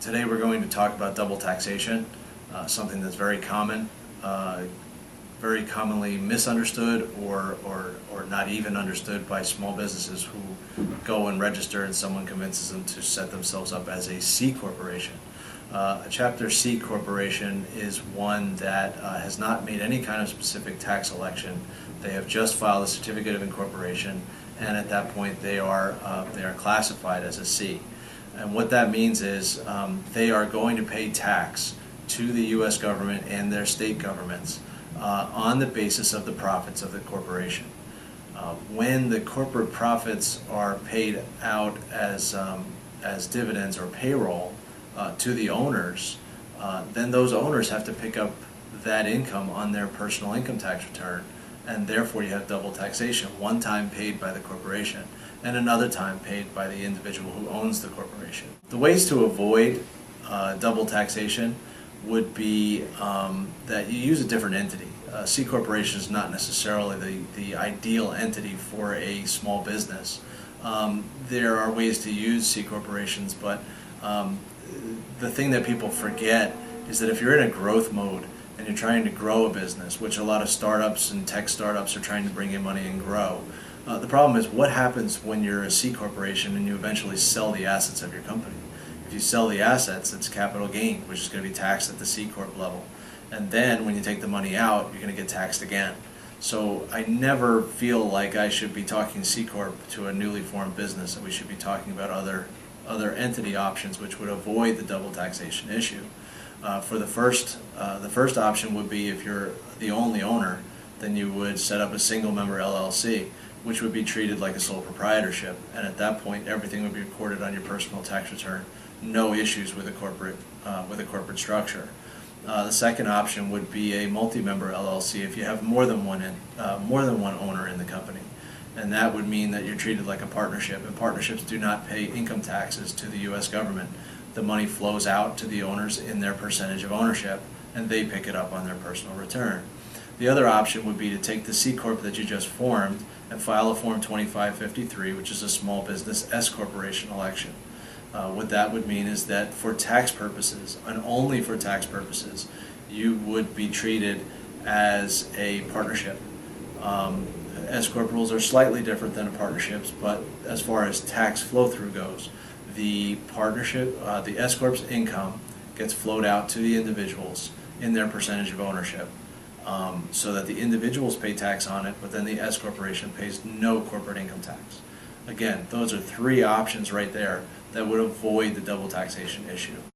Today we're going to talk about double taxation, something that's very common, very commonly misunderstood or not even understood by small businesses who go and register and someone convinces them to set themselves up as a C corporation. A Chapter C corporation is one that has not made any kind of specific tax election. They have just filed a certificate of incorporation, and at that point they are classified as a C. And what that means is they are going to pay tax to the U.S. government and their state governments on the basis of the profits of the corporation. When the corporate profits are paid out as dividends or payroll to the owners, then those owners have to pick up that income on their personal income tax return, and therefore you have double taxation, one time paid by the corporation and another time paid by the individual who owns the corporation. The ways to avoid double taxation would be that you use a different entity. C corporation is not necessarily the ideal entity for a small business. There are ways to use C corporations, but the thing that people forget is that if you're in a growth mode and you're trying to grow a business, which a lot of startups and tech startups are trying to bring in money and grow, the problem is what happens when you're a C corporation and you eventually sell the assets of your company. If you sell the assets, it's capital gain, which is going to be taxed at the C corp level. And then when you take the money out, you're going to get taxed again. So I never feel like I should be talking C corp to a newly formed business, and we should be talking about other entity options which would avoid the double taxation issue. For the first option would be if you're the only owner, then you would set up a single member LLC, which would be treated like a sole proprietorship, and at that point everything would be recorded on your personal tax return. No issues with a corporate structure. The second option would be a multi-member LLC if you have more than one owner in the company, and that would mean that you're treated like a partnership, and partnerships do not pay income taxes to the U.S. government. The money flows out to the owners in their percentage of ownership, and they pick it up on their personal return. The other option would be to take the C corp that you just formed and file a Form 2553, which is a small business S corporation election. What that would mean is that for tax purposes, and only for tax purposes, you would be treated as a partnership. S corp rules are slightly different than partnerships, but as far as tax flow-through goes, the partnership, the S corp's income gets flowed out to the individuals in their percentage of ownership, so that the individuals pay tax on it, but then the S corporation pays no corporate income tax. Again, those are three options right there that would avoid the double taxation issue.